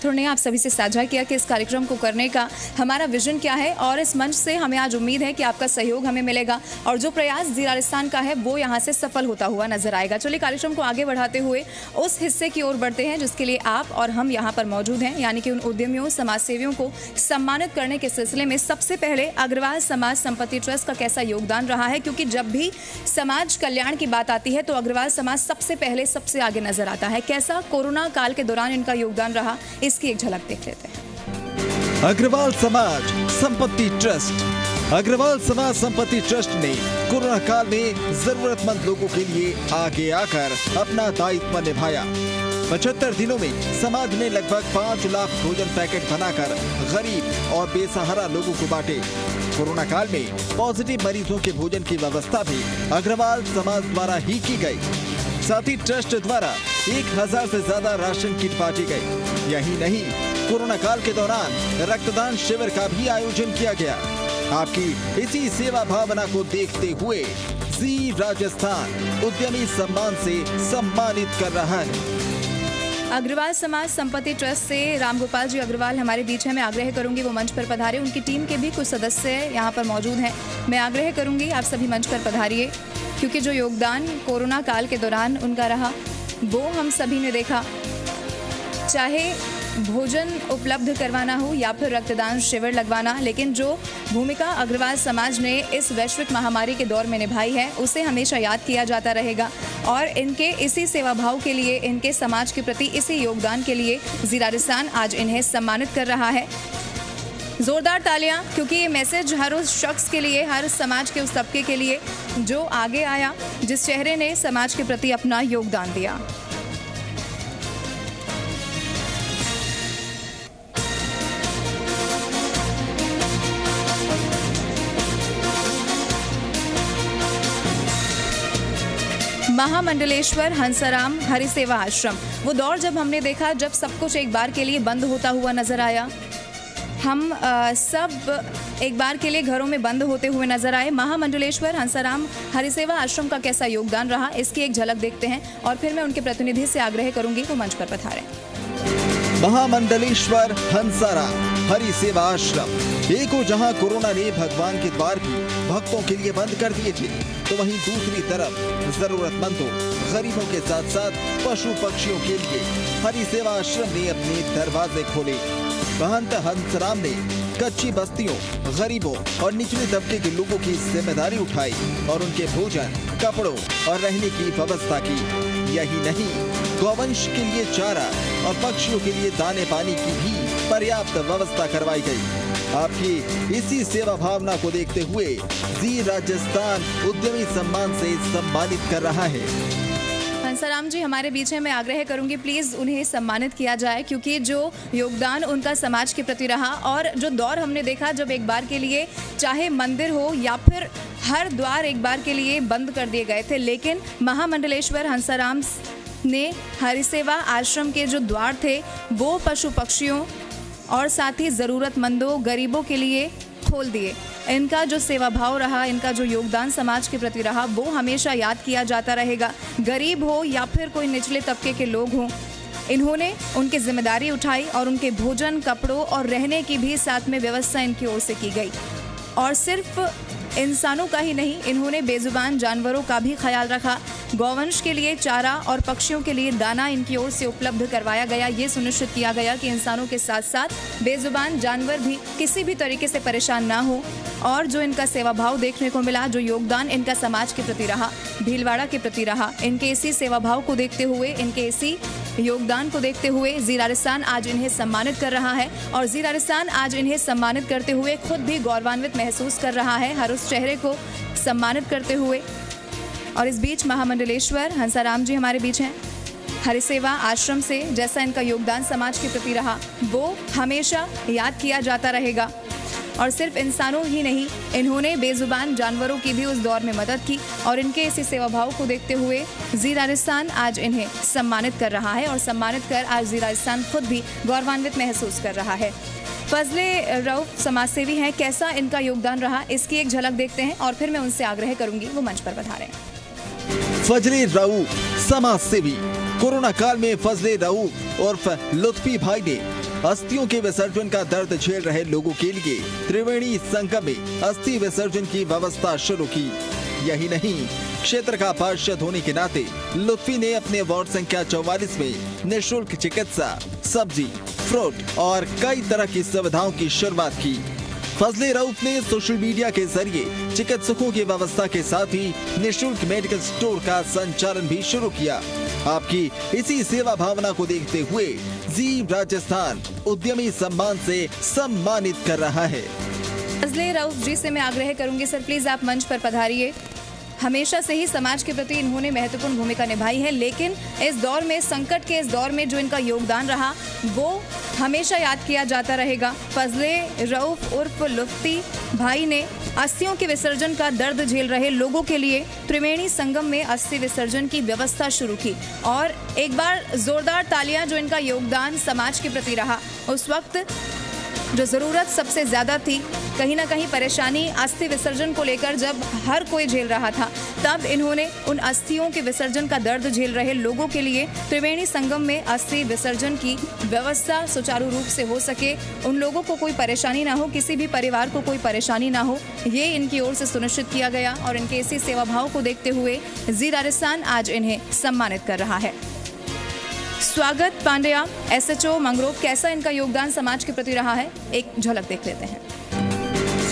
ने आप सभी से साझा किया कि इस कार्यक्रम को करने का हमारा विजन क्या है और इस मंच से हमें आज उम्मीद है कि आपका सहयोग हमें मिलेगा और जो प्रयास ज़ी राजस्थान का है वो यहाँ से सफल होता हुआ नजर आएगा। चलिए कार्यक्रम को आगे बढ़ाते हुए उस हिस्से की ओर बढ़ते हैं जिसके लिए आप और हम यहाँ पर मौजूद हैं, यानी कि उन उद्यमियों समाज सेवियों को सम्मानित करने के सिलसिले में सबसे पहले अग्रवाल समाज संपत्ति ट्रस्ट का कैसा योगदान रहा है, क्योंकि जब भी समाज कल्याण की बात आती है तो अग्रवाल समाज सबसे पहले सबसे आगे नजर आता है। कैसा कोरोना काल के दौरान इनका योगदान रहा, इसकी एक झलक देख लेते हैं। अग्रवाल समाज संपत्ति ट्रस्ट। अग्रवाल समाज संपत्ति ट्रस्ट ने कोरोना काल में जरूरतमंद लोगों के लिए आगे आकर अपना दायित्व निभाया। 75 दिनों में समाज ने लगभग 5 लाख भोजन पैकेट बनाकर गरीब और बेसहारा लोगों को बांटे। कोरोना काल में पॉजिटिव मरीजों के भोजन की व्यवस्था भी अग्रवाल समाज द्वारा ही की गई। साथ ही ट्रस्ट द्वारा 1000 से ज्यादा राशन किट बांटी गई। यही नहीं, कोरोना काल के दौरान रक्तदान शिविर का भी आयोजन किया गया। आपकी इसी सेवा भावना को देखते हुए ज़ी राजस्थान उद्यमी सम्मान से सम्मानित कर रहा है। अग्रवाल समाज संपत्ति ट्रस्ट से रामगोपाल जी अग्रवाल हमारे बीच है। मैं आग्रह करूंगी वो मंच पर पधारे। उनकी टीम के भी कुछ सदस्य यहाँ पर मौजूद हैं। मैं आग्रह करूंगी आप सभी मंच पर पधारिए, क्योंकि जो योगदान कोरोना काल के दौरान उनका रहा वो हम सभी ने देखा। चाहे भोजन उपलब्ध करवाना हो या फिर रक्तदान शिविर लगवाना, लेकिन जो भूमिका अग्रवाल समाज ने इस वैश्विक महामारी के दौर में निभाई है उसे हमेशा याद किया जाता रहेगा। और इनके इसी सेवा भाव के लिए, इनके समाज के प्रति इसी योगदान के लिए ज़ी राजस्थान आज इन्हें सम्मानित कर रहा है। जोरदार तालियां, क्योंकि ये मैसेज हर उस शख्स के लिए, हर समाज के उस तबके के लिए जो आगे आया, जिस चेहरे ने समाज के प्रति अपना योगदान दिया। महामंडलेश्वर हंसाराम हरिसेवा आश्रम, वो दौर जब हमने देखा जब सब कुछ एक बार के लिए बंद होता हुआ नजर आया। हम सब एक बार के लिए घरों में बंद होते हुए नजर आए। महामंडलेश्वर हंसाराम हरिसेवा आश्रम का कैसा योगदान रहा, इसकी एक झलक देखते हैं और फिर मैं उनके प्रतिनिधि से आग्रह करूंगी वो मंच पर पधारें। महामंडलेश्वर हंसाराम हरिसेवा आश्रम, एक और जहां कोरोना ने भगवान के द्वार भी भक्तों के लिए बंद कर दिए थे, तो वहीं दूसरी तरफ जरूरतमंदों, गरीबों के साथ साथ पशु पक्षियों के लिए हरिसेवा आश्रम ने अपने दरवाजे खोले। महंत हंसराम ने कच्ची बस्तियों, गरीबों और निचले तबके के लोगों की जिम्मेदारी उठाई और उनके भोजन, कपड़ों और रहने की व्यवस्था की। यही नहीं, गौवंश के लिए चारा और पक्षियों के लिए दाने पानी की भी पर्याप्त व्यवस्था करवाई गई। आपकी इसी सेवा भावना को देखते हुए ज़ी राजस्थान उद्यमी सम्मान से सम्मानित कर रहा है। हंसाराम जी हमारे बीच है। मैं आग्रह करूंगी प्लीज़ उन्हें सम्मानित किया जाए, क्योंकि जो योगदान उनका समाज के प्रति रहा और जो दौर हमने देखा जब एक बार के लिए चाहे मंदिर हो या फिर हर द्वार एक बार के लिए बंद कर दिए गए थे, लेकिन महामंडलेश्वर हंसाराम ने हरिसेवा आश्रम के जो द्वार थे वो पशु पक्षियों और साथ ही ज़रूरतमंदों, गरीबों के लिए खोल दिए। इनका जो सेवा भाव रहा, इनका जो योगदान समाज के प्रति रहा वो हमेशा याद किया जाता रहेगा। गरीब हो या फिर कोई निचले तबके के लोग हों, इन्होंने उनकी जिम्मेदारी उठाई और उनके भोजन, कपड़ों और रहने की भी साथ में व्यवस्था इनकी ओर से की गई। और सिर्फ इंसानों का ही नहीं, इन्होंने बेजुबान जानवरों का भी ख्याल रखा। गौवंश के लिए चारा और पक्षियों के लिए दाना इनकी ओर से उपलब्ध करवाया गया। ये सुनिश्चित किया गया कि इंसानों के साथ साथ बेजुबान जानवर भी किसी भी तरीके से परेशान ना हो। और जो इनका सेवा भाव देखने को मिला, जो योगदान इनका समाज के प्रति रहा, भीलवाड़ा के प्रति रहा, इनके इसी सेवा भाव को देखते हुए, इनके इसी योगदान को देखते हुए ज़ी राजस्थान आज इन्हें सम्मानित कर रहा है। और ज़ी राजस्थान आज इन्हें सम्मानित करते हुए खुद भी गौरवान्वित महसूस कर रहा है, हर उस चेहरे को सम्मानित करते हुए। और इस बीच महामंडलेश्वर हंसाराम जी हमारे बीच हैं। हरिसेवा आश्रम से जैसा इनका योगदान समाज के प्रति रहा वो हमेशा याद किया जाता रहेगा। और सिर्फ इंसानों ही नहीं, इन्होंने बेजुबान जानवरों की भी उस दौर में मदद की और इनके इसी सेवा भाव को देखते हुए ज़ी राजस्थान आज इन्हें सम्मानित कर रहा है और सम्मानित कर आज ज़ी राजस्थान खुद भी गौरवान्वित महसूस कर रहा है। फजले रऊफ समाजसेवी हैं, कैसा इनका योगदान रहा इसकी एक झलक देखते हैं और फिर मैं उनसे आग्रह करूंगी वो मंच पर पधारें। फजले रऊफ समाजसेवी, कोरोना काल में फजले रऊफ उर्फ लुत्फी भाई ने अस्थियों के विसर्जन का दर्द झेल रहे लोगों के लिए त्रिवेणी संगम में अस्थि विसर्जन की व्यवस्था शुरू की। यही नहीं, क्षेत्र का पार्षद होने के नाते लुत्फी ने अपने वार्ड संख्या 44 में निःशुल्क चिकित्सा, सब्जी, फ्रूट और कई तरह की सुविधाओं की शुरुआत की। फजले रऊफ ने सोशल मीडिया के जरिए चिकित्सकों की व्यवस्था के साथ ही निःशुल्क मेडिकल स्टोर का संचालन भी शुरू किया। आपकी इसी सेवा भावना को देखते हुए जी राजस्थान उद्यमी सम्मान से सम्मानित कर रहा है। फजले रऊफ जी से मैं आग्रह करूंगी, सर प्लीज आप मंच पर पधारिए। हमेशा से ही समाज के प्रति इन्होंने महत्वपूर्ण भूमिका निभाई है, लेकिन इस दौर में, संकट के इस दौर में जो इनका योगदान रहा वो हमेशा याद किया जाता रहेगा। फजले रऊफ उर्फ लुफ्ती भाई ने अस्थियों के विसर्जन का दर्द झेल रहे लोगों के लिए त्रिवेणी संगम में अस्थि विसर्जन की व्यवस्था शुरू की। और एक बार जोरदार तालियां, जो इनका योगदान समाज के प्रति रहा। उस वक्त जो ज़रूरत सबसे ज़्यादा थी, कहीं ना कहीं परेशानी अस्थि विसर्जन को लेकर जब हर कोई झेल रहा था, तब इन्होंने उन अस्थियों के विसर्जन का दर्द झेल रहे लोगों के लिए त्रिवेणी संगम में अस्थि विसर्जन की व्यवस्था सुचारू रूप से हो सके, उन लोगों को कोई परेशानी ना हो, किसी भी परिवार को कोई परेशानी ना हो, ये इनकी ओर से सुनिश्चित किया गया। और इनके इसी सेवा भाव को देखते हुए जी राजस्थान आज इन्हें सम्मानित कर रहा है। स्वागत पांड्या, SHO मंगरोव, कैसा इनका योगदान समाज के प्रति रहा है, एक झलक देख लेते हैं।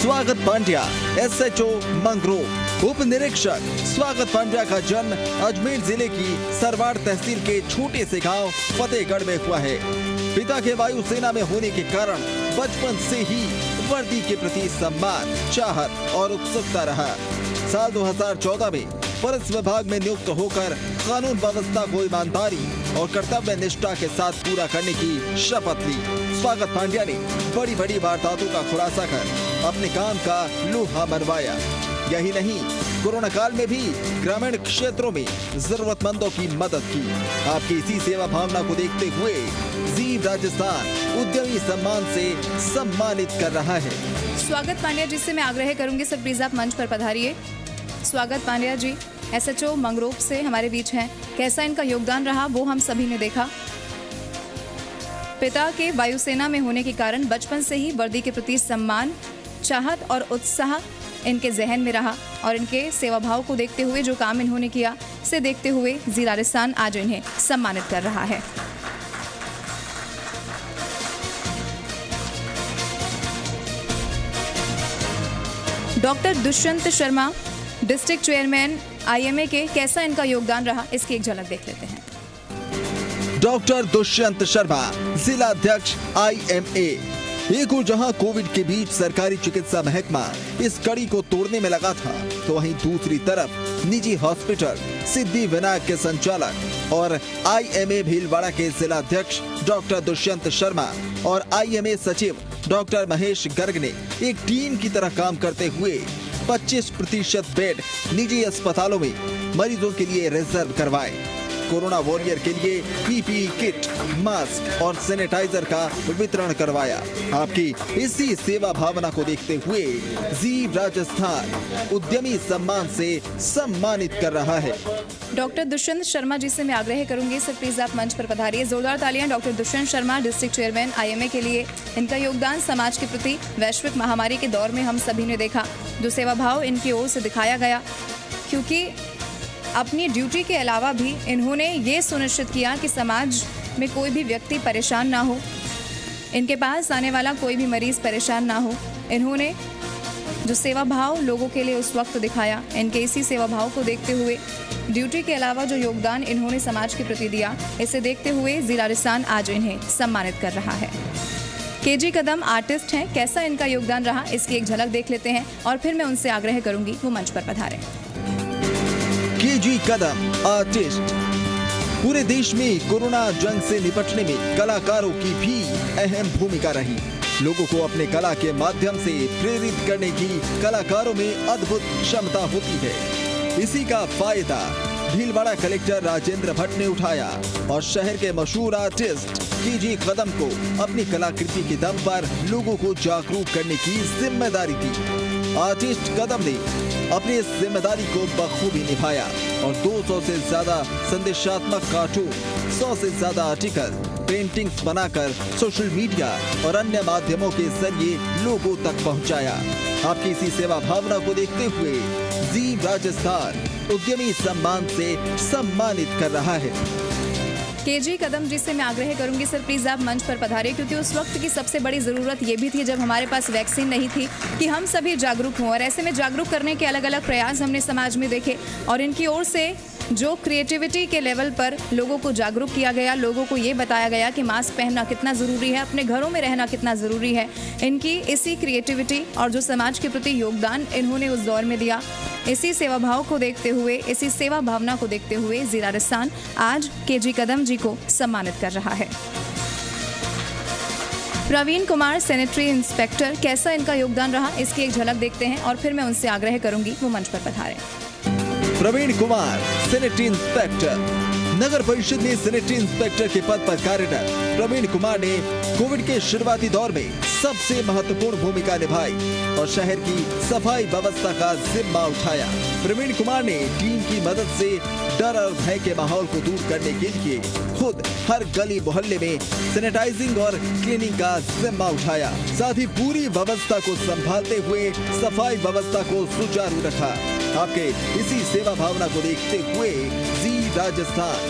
स्वागत पांड्या, SHO मंगरोव। उप निरीक्षक स्वागत पांड्या का जन्म अजमेर जिले की सरवाड़ तहसील के छोटे से गांव फतेहगढ़ में हुआ है। पिता के वायुसेना में होने के कारण बचपन से ही वर्दी के प्रति सम्मान, चाहत और उत्सुकता रहा। साल 2014 में पुलिस विभाग में नियुक्त होकर कानून व्यवस्था को ईमानदारी और कर्तव्य निष्ठा के साथ पूरा करने की शपथ ली। स्वागत पांड्या ने बड़ी बड़ी वारदातों का खुलासा कर अपने काम का लोहा मनवाया। यही नहीं, कोरोना काल में भी ग्रामीण क्षेत्रों में जरूरतमंदों की मदद की। आपकी इसी सेवा भावना को देखते हुए जी राजस्थान उद्यमी सम्मान से सम्मानित कर रहा है। स्वागत पांड्या जी से मैं आग्रह करूंगी, सर प्लीज आप मंच पर पधारिए। स्वागत पांड्या जी SHO मंगरोव से हमारे बीच हैं। कैसा इनका योगदान रहा वो हम सभी ने देखा। पिता के वायुसेना में होने के कारण बचपन से ही वर्दी के प्रति सम्मान, चाहत और उत्साह इनके जहन में रहा। और इनके सेवा भाव को देखते हुए जो काम इन्होंने किया, से देखते हुए जी राजस्थान आज इन्हें सम्मानित कर रहा है। Doctor Dushyant Sharma, district chairman IMA के, कैसा इनका योगदान रहा, इसकी एक झलक देख लेते हैं। डॉक्टर दुष्यंत शर्मा, जिला अध्यक्ष IMA। एक और जहां कोविड के बीच सरकारी चिकित्सा महकमा इस कड़ी को तोड़ने में लगा था, तो वहीं दूसरी तरफ निजी हॉस्पिटल सिद्धि विनायक के संचालक और IMA भीलवाड़ा के जिला अध्यक्ष डॉक्टर दुष्यंत शर्मा और IMA सचिव डॉक्टर महेश गर्ग ने एक टीम की तरह काम करते हुए 25% बेड निजी अस्पतालों में मरीजों के लिए रिजर्व करवाए। कोरोना वॉरियर के लिए PPE किट, मास्क और सैनिटाइजर का वितरण करवाया। आपकी इसी सेवा भावना को देखते हुए जी राजस्थान उद्यमी सम्मान से सम्मानित कर रहा है। डॉक्टर दुष्यंत शर्मा जी से मैं आग्रह करूंगी, सर प्लीज आप मंच पर पधारिए। जोरदार तालियां doctor Dushyant Sharma, district chairman IMA के लिए। इनका योगदान समाज के प्रति वैश्विक महामारी के दौर में हम सभी ने देखा, जो सेवा भाव इनकी ओर से दिखाया गया, क्योंकि अपनी ड्यूटी के अलावा भी इन्होंने ये सुनिश्चित किया कि समाज में कोई भी व्यक्ति परेशान ना हो, इनके पास आने वाला कोई भी मरीज परेशान ना हो। इन्होंने जो सेवा भाव लोगों के लिए उस वक्त दिखाया, इनके इसी सेवा भाव को देखते हुए ड्यूटी के अलावा जो योगदान इन्होंने समाज के प्रति दिया, इसे देखते हुए जी राजस्थान आज इन्हें सम्मानित कर रहा है। KG कदम आर्टिस्ट हैं, कैसा इनका योगदान रहा, इसकी एक झलक देख लेते हैं और फिर मैं उनसे आग्रह करूंगी वो मंच पर पधारें। KG कदम आर्टिस्ट। पूरे देश में कोरोना जंग से निपटने में कलाकारों की भी अहम भूमिका रही। लोगों को अपने कला के माध्यम से प्रेरित करने की कलाकारों में अद्भुत क्षमता होती है। इसी का फायदा भीलवाड़ा कलेक्टर राजेंद्र भट्ट ने उठाया और शहर के मशहूर आर्टिस्ट KG कदम को अपनी कलाकृति के दम पर लोगों को जागरूक करने की जिम्मेदारी दी। आर्टिस्ट कदम ने अपनी इस जिम्मेदारी को बखूबी निभाया और 200 से ज्यादा संदेशात्मक कार्टून, 100 से ज्यादा आर्टिकल, पेंटिंग्स बनाकर सोशल मीडिया और अन्य माध्यमों के जरिए लोगों तक पहुंचाया। आपकी इसी सेवा भावना को देखते हुए जी राजस्थान उद्यमी सम्मान से सम्मानित कर रहा है। केजी कदम जी से मैं आग्रह करूंगी सर प्लीज़ आप मंच पर पधारिए, क्योंकि उस वक्त की सबसे बड़ी ज़रूरत ये भी थी जब हमारे पास वैक्सीन नहीं थी कि हम सभी जागरूक हों, और ऐसे में जागरूक करने के अलग अलग प्रयास हमने समाज में देखे और इनकी ओर से जो क्रिएटिविटी के लेवल पर लोगों को जागरूक किया गया, लोगों को ये बताया गया कि मास्क पहनना कितना ज़रूरी है, अपने घरों में रहना कितना ज़रूरी है। इनकी इसी क्रिएटिविटी और जो समाज के प्रति योगदान इन्होंने उस दौर में दिया, इसी सेवा भाव को देखते हुए, इसी सेवा भावना को देखते हुए जी राजस्थान आज केजी कदम जी को सम्मानित कर रहा है। प्रवीण कुमार सैनिटरी इंस्पेक्टर, कैसा इनका योगदान रहा इसकी एक झलक देखते हैं और फिर मैं उनसे आग्रह करूंगी वो मंच पर पधारें। Praveen Kumar sanitary inspector. नगर परिषद में सैनिटरी इंस्पेक्टर के पद पर कार्यरत प्रवीण कुमार ने कोविड के शुरुआती दौर में सबसे महत्वपूर्ण भूमिका निभाई और शहर की सफाई व्यवस्था का जिम्मा उठाया। प्रवीण कुमार ने टीम की मदद से डर और भय के माहौल को दूर करने के लिए खुद हर गली मोहल्ले में सैनिटाइजिंग और क्लीनिंग का जिम्मा उठाया। साथ ही पूरी व्यवस्था को संभालते हुए सफाई व्यवस्था को सुचारू रखा। आपके इसी सेवा भावना को देखते हुए जी राजस्थान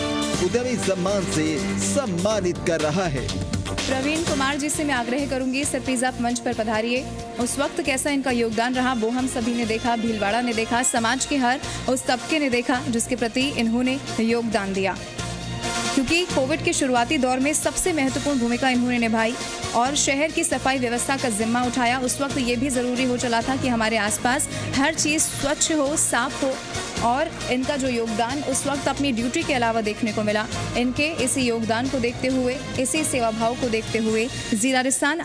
उद्यमी सम्मान से सम्मानित कर रहा है। प्रवीण कुमार जी से मैं आग्रह करूंगी सर प्लीज आप मंच पर पधारिए। उस वक्त कैसा इनका योगदान रहा वो हम सभी ने देखा, भीलवाड़ा ने देखा, समाज के हर उस तबके ने देखा जिसके प्रति इन्होंने योगदान दिया, क्योंकि कोविड के शुरुआती दौर में सबसे महत्वपूर्ण भूमिका इन्होंने निभाई और शहर की सफाई व्यवस्था का जिम्मा उठाया। उस वक्त ये भी ज़रूरी हो चला था कि हमारे आसपास हर चीज़ स्वच्छ हो, साफ हो, और इनका जो योगदान उस वक्त अपनी ड्यूटी के अलावा देखने को मिला। इनके इसी योगदान को देखते हुए, इसी सेवा भाव को देखते हुए जी राजस्थान